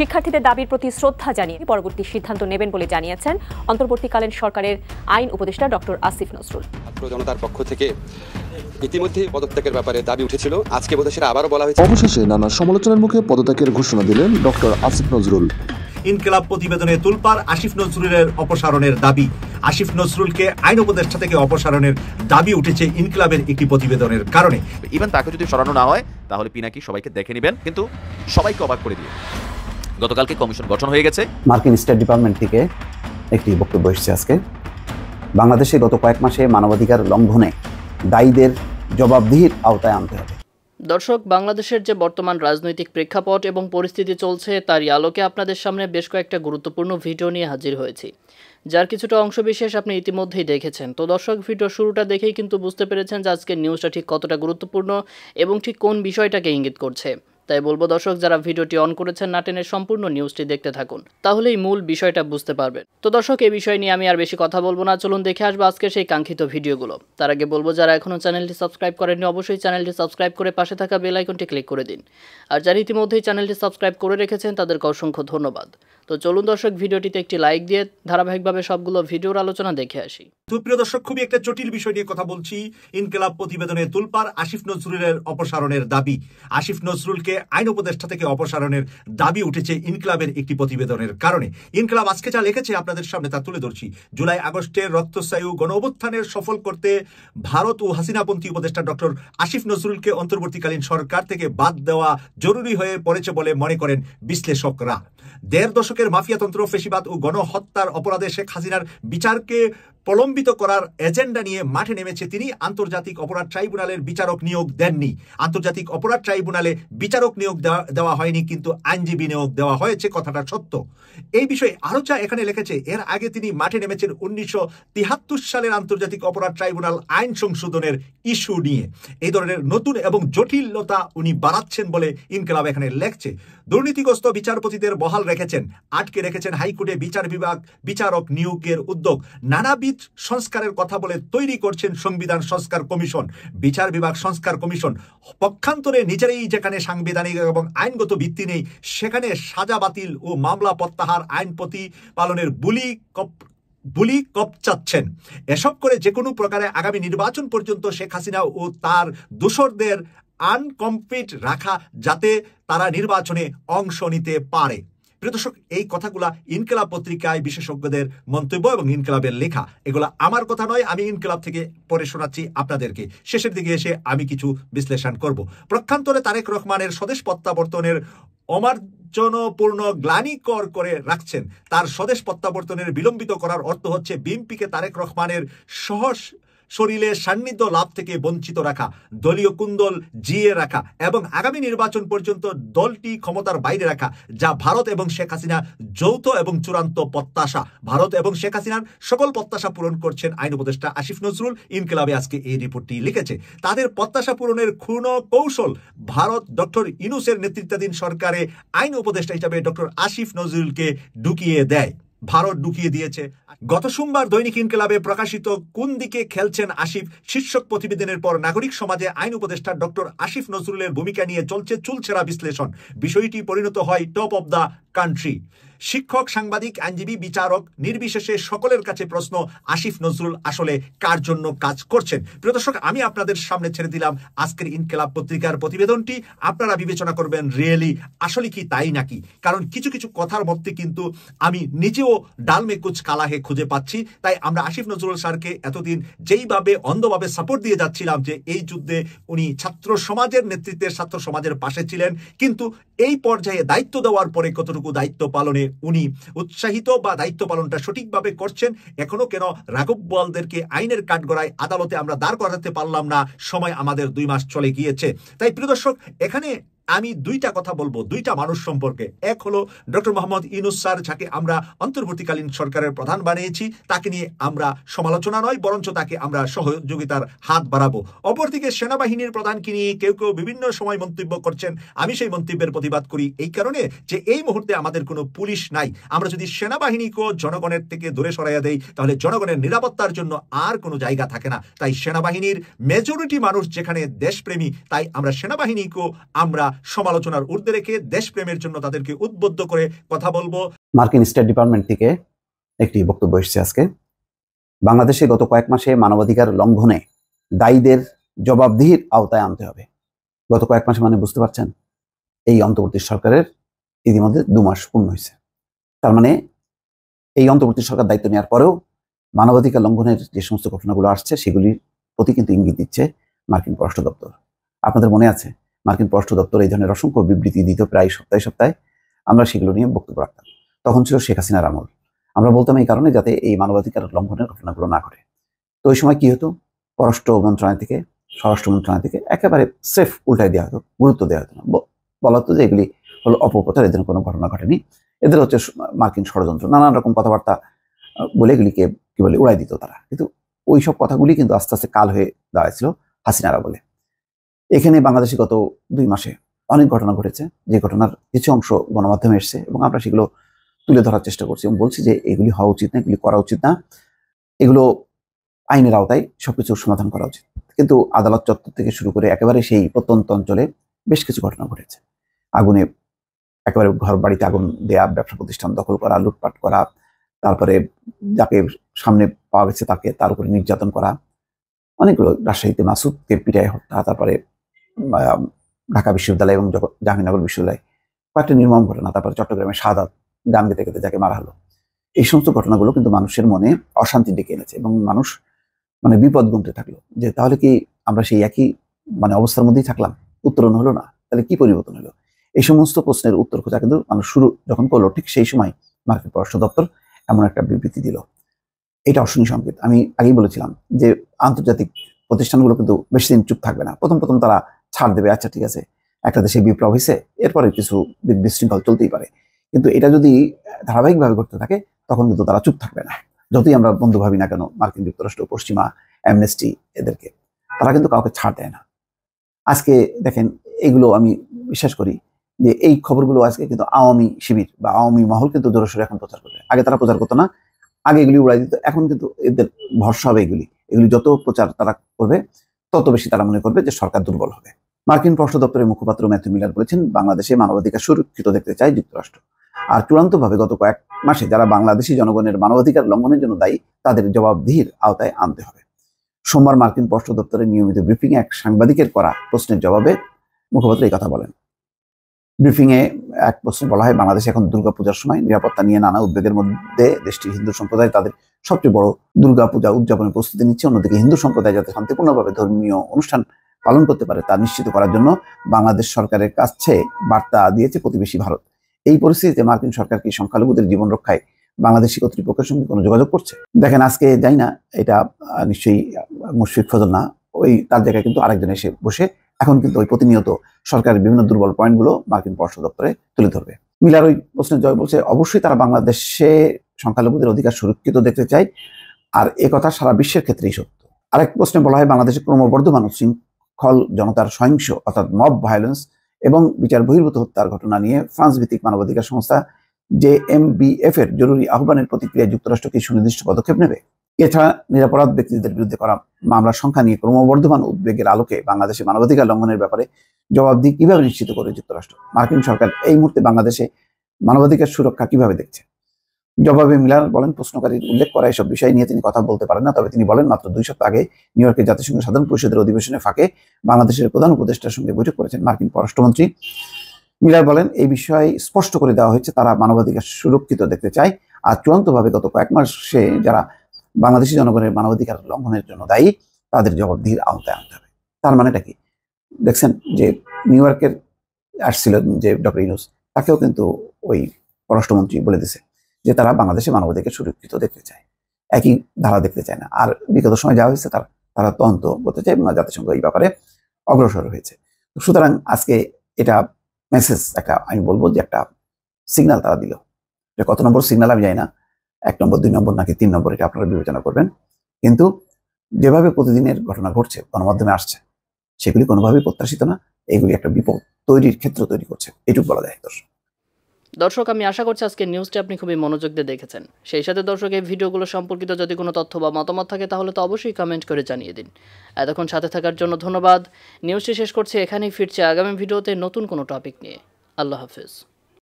শিক্ষার্থীদের দাবির প্রতি শ্রদ্ধা জানিয়ে পরবর্তী সিদ্ধান্ত নেবেন বলে জানিয়েছেন অন্তর্বর্তীকালীন সরকারের আইন উপদেষ্টা ডক্টর আসিফ নজরুল। ছাত্র জনতার পক্ষ থেকে ইতিমধ্যে পদত্যাগের ব্যাপারে দাবি উঠেছিল, আজকে বোধহয় সেটা আবারও বলা হয়েছে। অবশেষে নানা সমালোচনার মুখে পদত্যাগের ঘোষণা দিলেন ডক্টর আসিফ নজরুল। ইনকিলাব প্রতিবেদনে তুলপার আসিফ নজরুলের অপসারণের দাবি। আসিফ নজরুলকে আইন উপদেষ্টা থেকে অপসারণের দাবি উঠেছে ইনকিলাবের একটি প্রতিবেদনের কারণে। ইভেন তাকে যদি সরানো না হয় তাহলে পিনাকি সবাইকে দেখে নেবেন, কিন্তু সবাইকে অবাক করে দিয়ে গতকালকে কমিশন গঠন হয়ে গেছে। মার্কিন স্টেট ডিপার্টমেন্ট থেকে একটি বক্তব্য এসেছে আজকে। বাংলাদেশে গত কয়েক মাসে মানবাধিকার লঙ্ঘনে দায়ীদের জবাবদিহির আওতায় আনতে হবে। দর্শক, বাংলাদেশের যে বর্তমান রাজনৈতিক প্রেক্ষাপট এবং পরিস্থিতি চলছে তারই আলোকে আপনাদের সামনে বেশ কয়েকটা গুরুত্বপূর্ণ ভিডিও নিয়ে হাজির হয়েছি, যার কিছুটা অংশবিশেষ আপনি ইতিমধ্যেই দেখেছেন। তো দর্শক, ভিডিও শুরুটা দেখেই কিন্তু বুঝতে পেরেছেন যে আজকের নিউজটা ঠিক কতটা গুরুত্বপূর্ণ এবং ঠিক কোন বিষয়টাকে ইঙ্গিত করছে। তাই বলবো দর্শক, যারা ভিডিওটি অন করেছেন না টেনে সম্পূর্ণ নিউজটি দেখতে থাকুন, তাহলেই মূল বিষয়টা বুঝতে পারবেন। তো দর্শক, এই বিষয় নিয়ে আমি আর বেশি কথা বলবো না, চলুন দেখে আসবো আজকে সেই কাঙ্ক্ষিত ভিডিওগুলো। তার আগে বলবো, যারা এখনও চ্যানেলটি সাবস্ক্রাইব করেননি অবশ্যই চ্যানেলটি সাবস্ক্রাইব করে পাশে থাকা বেল আইকনটি ক্লিক করে দিন। আর যারা ইতিমধ্যেই চ্যানেলটি সাবস্ক্রাইব করে রেখেছেন তাদেরকে অসংখ্য ধন্যবাদ। তো চলুন দর্শক, ভিডিওটিতে একটি লাইক দিয়ে ধারাবাহিকভাবে সবগুলো ভিডিওর আলোচনা দেখে আসি। তো প্রিয় দর্শক, খুবই একটা জটিল বিষয় নিয়ে কথা বলছি। ইনকিলাব প্রতিবেদনে তুলপার আসিফ নজরুলের অপসারণের দাবি। আসিফ নজরুলকে আইন উপদেষ্টা থেকে অপসারণের দাবি উঠেছে ইনকিলাবের একটি প্রতিবেদনের কারণে। ইনকিলাব আজকে যা লিখেছে আপনাদের সামনে তা তুলে ধরছি। জুলাই আগস্টের রক্তস্নায়ু গণ অভ্যুত্থানের সফল করতে ভারত ও হাসিনাপন্থী উপদেষ্টা ডক্টর আসিফ নজরুলকে অন্তর্বর্তীকালীন সরকার থেকে বাদ দেওয়া জরুরি হয়ে পড়েছে বলে মনে করেন বিশ্লেষকরা। ১.৫ দশকের মাফিয়াতন্ত্র, ফেসিবাদ ও গণহত্যার অপরাধে শেখ হাসিনার বিচারকে প্রলম্বিত করার এজেন্ডা নিয়ে মাঠে নেমেছে তিনি। আন্তর্জাতিক অপরাধ ট্রাইব্যুনালের বিচারক নিয়োগ দেননি। আন্তর্জাতিক অপরাধ ট্রাইব্যুনালে বিচারক নিয়োগ দেওয়া হয়নি, কিন্তু আইনজীবী নিয়োগ দেওয়া হয়েছে, কথাটা সত্য। এই বিষয়ে আরো যা এখানে লিখেছে, এর আগে তিনি মাঠে নেমেছেন ১৯৭৩ সালের আন্তর্জাতিক অপরাধ ট্রাইব্যুনাল আইন সংশোধনের ইস্যু নিয়ে। এই ধরনের নতুন এবং জটিলতা উনি বাড়াচ্ছেন বলে ইনকিলাব এখানে লেখছে। দুর্নীতিগ্রস্ত বিচারপতিদের বহাল রেখেছেন, আটকে রেখেছেন হাইকোর্টে বিচার বিভাগ বিচারক নিয়োগের উদ্যোগ। নানাবিধ সংস্কারের কথা বলে তৈরি করছেন সংবিধান সংস্কার কমিশন, বিচার বিভাগ সংস্কার কমিশন। পক্ষান্তরে নিজেরাই যেখানে সাংবিধানিক এবং আইনগত ভিত্তি নেই, সেখানে সাজা বাতিল ও মামলা প্রত্যাহার আইন প্রতিপালনের বুলি কপচাচ্ছেন। এসব করে যে কোনো প্রকারে আগামী নির্বাচন পর্যন্ত শেখ হাসিনা ও তার দোসরদের আনকমপ্লিট রাখা, যাতে তারা নির্বাচনে অংশ নিতে পারে। প্রিয় দর্শক, এই কথাগুলা ইনকিলাব পত্রিকায় বিশেষজ্ঞদের মন্তব্য এবং ইনকিলাবের লেখা। এগুলা আমার কথা নয়, আমি ইনকিলাব থেকে পড়ে শোনাচ্ছি আপনাদেরকে। শেষের দিকে এসে আমি কিছু বিশ্লেষণ করব। পক্ষান্তরে তারেক রহমানের স্বদেশ প্রত্যাবর্তনের অমার্জনপূর্ণ গ্লানিকর করে রাখছেন। তার স্বদেশ প্রত্যাবর্তনের বিলম্বিত করার অর্থ হচ্ছে বিএনপিকে তারেক রহমানের শরীরে সান্নিধ্য লাভ থেকে বঞ্চিত রাখা, দলীয় কুন্দল জিয়ে রাখা এবং আগামী নির্বাচন পর্যন্ত দলটি ক্ষমতার বাইরে রাখা, যা ভারত এবং শেখ হাসিনা যৌথ এবং চূড়ান্ত প্রত্যাশা। ভারত এবং শেখ হাসিনার সকল প্রত্যাশা পূরণ করছেন আইন উপদেষ্টা আসিফ নজরুল। ইনকিলাবে আজকে এই রিপোর্টটি লিখেছে। তাদের প্রত্যাশা পূরণের ক্ষুণ্ণ কৌশল ভারত ডক্টর ইউনূসের নেতৃত্বাধীন সরকারে আইন উপদেষ্টা হিসাবে ডক্টর আসিফ নজরুলকে ঢুকিয়ে দেয়। ভারত ঢুকিয়ে দিয়েছে। গত সোমবার দৈনিক ইনকিলাবে প্রকাশিত কোন দিকে খেলছেন আসিফ শীর্ষক প্রতিবেদনের পর নাগরিক সমাজে আইন উপদেষ্টা ডক্টর আসিফ নজরুলের ভূমিকা নিয়ে চলছে চুলছেরা বিশ্লেষণ। বিষয়টি পরিণত হয় টপ অব দ্য কান্ট্রি। শিক্ষক, সাংবাদিক, আইনজীবী, বিচারক নির্বিশেষে সকলের কাছে প্রশ্ন, আসিফ নজরুল আসলে কার জন্য কাজ করছেন? প্রিয় দর্শক, আমি আপনাদের সামনে ছেড়ে দিলাম আজকের ইনকিলাব পত্রিকার প্রতিবেদনটি। আপনারা বিবেচনা করবেন রিয়েলি আসলে কি তাই নাকি। কারণ কিছু কিছু কথার মধ্যে কিন্তু আমি নিজেও ডালমে কুচ কালাহে খুঁজে পাচ্ছি। তাই আমরা আসিফ নজরুল স্যারকে এতদিন যেইভাবে অন্ধভাবে সাপোর্ট দিয়ে যাচ্ছিলাম যে এই যুদ্ধে উনি ছাত্র সমাজের নেতৃত্বের, ছাত্র সমাজের পাশে ছিলেন, কিন্তু এই পর্যায়ে দায়িত্ব দেওয়ার পরে কতটুকু দায়িত্ব পালনে উনি উৎসাহিত বা দায়িত্ব পালনটা সঠিকভাবে করছেন, এখনো কেন রাঘব বোয়ালদেরকে আইনের কাঠগড়ায় আদালতে আমরা দাঁড় করাতে পারলাম না? সময় আমাদের 2 মাস চলে গিয়েছে। তাই প্রিয় দর্শক, এখানে আমি দুইটা কথা বলবো, দুইটা মানুষ সম্পর্কে। এক হলো ডক্টর মোহাম্মদ ইউনূস স্যার, যাকে আমরা অন্তর্বর্তীকালীন সরকারের প্রধান বানিয়েছি। তাকে নিয়ে আমরা সমালোচনা নয়, বরঞ্চ তাকে আমরা সহযোগিতার হাত বাড়াবো। অপরদিকে সেনাবাহিনীর প্রধানকে নিয়ে কেউ কেউ বিভিন্ন সময় মন্তব্য করছেন। আমি সেই মন্তব্যের প্রতিবাদ করি এই কারণে যে এই মুহূর্তে আমাদের কোনো পুলিশ নাই। আমরা যদি সেনাবাহিনীকেও জনগণের থেকে দূরে সরাইয়া দেই, তাহলে জনগণের নিরাপত্তার জন্য আর কোনো জায়গা থাকে না। তাই সেনাবাহিনীর মেজরিটি মানুষ যেখানে দেশপ্রেমী, তাই আমরা সেনাবাহিনীকেও আমরা সমালোচনার ঊর্ধ্বে রেখে দেশপ্রেমের জন্য তাদেরকে উদ্বুদ্ধ করে কথা বলবো। মার্কিন স্টেট ডিপার্টমেন্ট থেকে একটি বক্তব্য এসেছে আজকে। বাংলাদেশে গত কয়েক মাসে মানবাধিকার লঙ্ঘনে দায়ীদের জবাবদিহির আওতায় আনতে হবে। গত কয়েক মাসে মানে বুঝতে পারছেন, এই অন্তর্বর্তী সরকারের ইতিমধ্যে 2 মাস পূর্ণ হয়েছে। তার মানে এই অন্তর্বর্তী সরকার দায়িত্ব নেওয়ার পরেও মানবাধিকার লঙ্ঘনের যে সমস্ত ঘটনাগুলো আসছে সেগুলির প্রতি কিন্তু ইঙ্গিত দিচ্ছে মার্কিন পররাষ্ট্র দপ্তর। আপনাদের মনে আছে, মার্কিন পররাষ্ট্র দপ্তর এই ধরনের অসংখ্য বিবৃতি দিত প্রায় সপ্তাহে সপ্তাহে। আমরা সেগুলো নিয়ে বক্তব্য রাখতাম। তখন ছিল শেখ হাসিনার আমল। আমরা বলতাম এই কারণে যাতে এই মানবাধিকার লঙ্ঘনের ঘটনাগুলো না ঘটে। তো ওই সময় কি হতো, পররাষ্ট্র মন্ত্রণালয় থেকে, স্বরাষ্ট্র মন্ত্রণালয় থেকে একেবারে সেফ উল্টাই দেওয়া হতো, গুরুত্ব দেওয়া হতো না। বলা হতো যে এগুলি হলো অপপ্রচার, এদের কোনো ঘটনা ঘটেনি, এদের হচ্ছে মার্কিন ষড়যন্ত্র, নানান রকম কথাবার্তা বলে এগুলিকে কি বলে উড়াই দিত তারা। কিন্তু ওই সব কথাগুলি কিন্তু আস্তে আস্তে কাল হয়ে দাঁড়াইছিল হাসিনারা বলে। এখানে বাংলাদেশে গত 2 মাসে অনেক ঘটনা ঘটেছে, যে ঘটনার কিছু অংশ গণমাধ্যমে এসছে এবং আমরা সেগুলো তুলে ধরার চেষ্টা করছি এবং বলছি যে এগুলি হওয়া উচিত না, এগুলি করা উচিত না, এগুলো আইনের আওতায় সবকিছু সমাধান করা উচিত। কিন্তু আদালত চত্বর থেকে শুরু করে একেবারে সেই প্রত্যন্ত অঞ্চলে বেশ কিছু ঘটনা ঘটেছে। আগুনে একেবারে ঘর বাড়িতে আগুন দেয়া, ব্যবসা প্রতিষ্ঠান দখল করা, লুটপাট করা, তারপরে যাকে সামনে পাওয়া গেছে তাকে তার উপরে নির্যাতন করা, অনেকগুলো। রাজশাহীতে মাসুদকে পিটায় হত্যা, তারপরে ঢাকা বিশ্ববিদ্যালয় এবং জাহাঙ্গীরনগর বিশ্ববিদ্যালয় কয়েকটা নির্মম ঘটনা, তারপরে চট্টগ্রামে শাহাদাত, গান গেতে গেতে যাকে মারা হলো। এই সমস্ত ঘটনাগুলো কিন্তু মানুষের মনে অশান্তি ডেকে এনেছে এবং মানুষ মানে বিপদ গুনতে থাকলো যে তাহলে কি আমরা সেই একই মানে অবস্থার মধ্যেই থাকলাম, উত্তরণ হলো না, তাহলে কি পরিবর্তন হলো? এই সমস্ত প্রশ্নের উত্তর খোঁজা কিন্তু মানুষ শুরু যখন করলো, ঠিক সেই সময় মার্কিন পররাষ্ট্র দপ্তর এমন একটা বিবৃতি দিল। এটা অশনি সংকেত। আমি আগেই বলেছিলাম যে আন্তর্জাতিক প্রতিষ্ঠানগুলো কিন্তু বেশি দিন চুপ থাকবে না। প্রথম তারা ছাড় দেবে, আচ্ছা ঠিক আছে একটা দেশে বিপ্লব হয়েছে, এরপরে কিছু বিশৃঙ্খল চলতেই পারে, কিন্তু এটা যদি ধারাবাহিকভাবে ঘটতে থাকে তখন কিন্তু তারা চুপ থাকবে না। যতই আমরা বন্ধু ভাবি না কেন মার্কিন যুক্তরাষ্ট্র, পশ্চিমা, অ্যামনেস্টি, এদেরকে তারা কিন্তু কাউকে ছাড় দেয় না। আজকে দেখেন, এগুলো আমি বিশ্বাস করি যে এই খবরগুলো আজকে কিন্তু আওয়ামী শিবির বা আওয়ামী মহল কিন্তু জোরসোরে এখন প্রচার করবে। আগে তারা প্রচার করতো না, আগে এগুলি উড়াই দিত, এখন কিন্তু এদের ভরসা হবে এগুলি যত প্রচার তারা করবে তত বেশি তারা মনে করবে যে সরকার দুর্বল হবে। মার্কিন পররাষ্ট্র দপ্তরের মুখপাত্র ম্যাথিউ মিলার বলেছেন, বাংলাদেশে মানবাধিকার সুরক্ষিত দেখতে চায় যুক্তরাষ্ট্র। আর চূড়ান্তভাবে গত কয়েক মাসে যারা বাংলাদেশি জনগণের মানবাধিকার লঙ্ঘনের জন্য দায়ী তাদের জবাবদিহির আওতায় আনতে হবে। সোমবার মার্কিন পররাষ্ট্র দপ্তরের নিয়মিত ব্রিফিংয়ে এক সাংবাদিকের করা প্রশ্নের জবাবে মুখপাত্র এই কথা বলেন। ব্রিফিংয়ে এক প্রশ্নে বলা হয়, বাংলাদেশে এখন দুর্গাপূজার সময় নিরাপত্তা নিয়ে নানা উদ্বেগের মধ্যে দেশটির হিন্দু সম্প্রদায় তাদের সবচেয়ে বড় দুর্গাপূজা উদযাপনের প্রস্তুতি নিচ্ছে। অন্যদিকে হিন্দু সম্প্রদায় যাতে শান্তিপূর্ণভাবে ধর্মীয় অনুষ্ঠান পালন করতে পারে তা নিশ্চিত করার জন্য বাংলাদেশ সরকারের কাছে বার্তা দিয়েছে প্রতিবেশী ভারত। এই পরিস্থিতিতে মার্কিন সরকার কি সংখ্যালঘুদের জীবন রক্ষায় বাংলাদেশি কর্তৃপক্ষের সঙ্গে কোনো যোগাযোগ করছে? দেখেন, আজকে যাই না, এটা নিশ্চয়ই মুশফিক ফজল না, ওই তার জায়গায় কিন্তু আরেকজন এসে বসে এখন কিন্তু ওই প্রতিনিয়ত সরকারের বিভিন্ন দুর্বল পয়েন্টগুলো মার্কিন পররাষ্ট্র দপ্তরে তুলে ধরবে। মিলার ওই প্রশ্নের জয় বলছে, অবশ্যই তারা বাংলাদেশে সংখ্যালঘুদের অধিকার সুরক্ষিত দেখতে চায়, আর এ কথা সারা বিশ্বের ক্ষেত্রেই সত্য। আরেক প্রশ্নে বলা হয়, বাংলাদেশে ক্রমবর্ধমান উচ্ছৃঙ্খল জনতার সহিংস অর্থাৎ মব ভায়োলেন্স এবং বিচার বহির্ভূত হত্যার ঘটনা নিয়ে ফ্রান্স ভিত্তিক মানবাধিকার সংস্থা JMBF এর জরুরি আহ্বানের প্রতিক্রিয়ায় যুক্তরাষ্ট্র কি সুনির্দিষ্ট পদক্ষেপ নেবে? এছাড়া নিরপরাধ ব্যক্তিদের বিরুদ্ধে করা মামলার সংখ্যা নিয়ে ক্রমবর্ধমান উদ্বেগের আলোকে বাংলাদেশে মানবাধিকার লঙ্ঘনের ব্যাপারে জবাবদিহি কিভাবে নিশ্চিত করবে যুক্তরাষ্ট্র? মার্কিন সরকার এই মুহূর্তে বাংলাদেশে মানবাধিকার সুরক্ষা কিভাবে দেখছে? জবাবে মিলার বলেন, প্রশ্নকারীর উল্লেখ করা এসব বিষয় নিয়ে তিনি কথা বলতে পারেন না, তবে তিনি বলেন মাত্র 2 সপ্তাহ আগে নিউ ইয়র্কের জাতিসংঘ সাধারণ পরিষদের অধিবেশনের ফাঁকে বাংলাদেশের প্রধান উপদেষ্টার সঙ্গে বৈঠক করেছেন মার্কিন পররাষ্ট্রমন্ত্রী। মিলার বলেন, এই বিষয়ে স্পষ্ট করে দেওয়া হয়েছে তারা মানবাধিকার সুরক্ষিত দেখতে চায়, আর চূড়ান্তভাবে গত কয়েক মাসে যারা বাংলাদেশি জনগণের মানবাধিকার লঙ্ঘনের জন্য দায়ী তাদের জবাবদিহির আওতায় আনতে হবে। তার মানেটা কি দেখছেন, যে নিউ ইয়র্কের আসছিলেন যে ডক্টর ইউনূস, তাকেও কিন্তু ওই পররাষ্ট্রমন্ত্রী বলে দিয়েছে যে তারা বাংলাদেশে মানবাধিকার সুরক্ষিত দেখতে চায়, একই ধারা দেখতে চায় না। আর বিগত সময় যাওয়া হয়েছে তারা তদন্ত করতে চায় এবং জাতিসংঘ এই ব্যাপারে অগ্রসর হয়েছে। সুতরাং আজকে এটা মেসেজ, একটা আমি বলবো যে একটা সিগন্যাল তারা দিল। যে কত নম্বর সিগন্যাল আমি জানি না, 1 নম্বর, 2 নম্বর নাকি 3 নম্বর, এটা আপনারা বিবেচনা করবেন। কিন্তু যেভাবে প্রতিদিনের ঘটনা ঘটছে, গণমাধ্যমে আসছে, সেগুলি কোনোভাবেই প্রত্যাশিত না। এগুলি একটা বিপদ তৈরির ক্ষেত্র তৈরি করছে, এটুকু বলা যায়। দর্শক। দর্শক, আমি আশা করছি আজকের নিউজটি আপনি খুবই মনোযোগ দিয়ে দেখেছেন। সেই সাথে দর্শক, এই ভিডিওগুলো সম্পর্কিত যদি কোনো তথ্য বা মতামত থাকে তাহলে তো অবশ্যই কমেন্ট করে জানিয়ে দিন। এতক্ষণ সাথে থাকার জন্য ধন্যবাদ। নিউজটি শেষ করছি এখানেই, ফিরছে আগামী ভিডিওতে নতুন কোনো টপিক নিয়ে। আল্লাহ হাফেজ।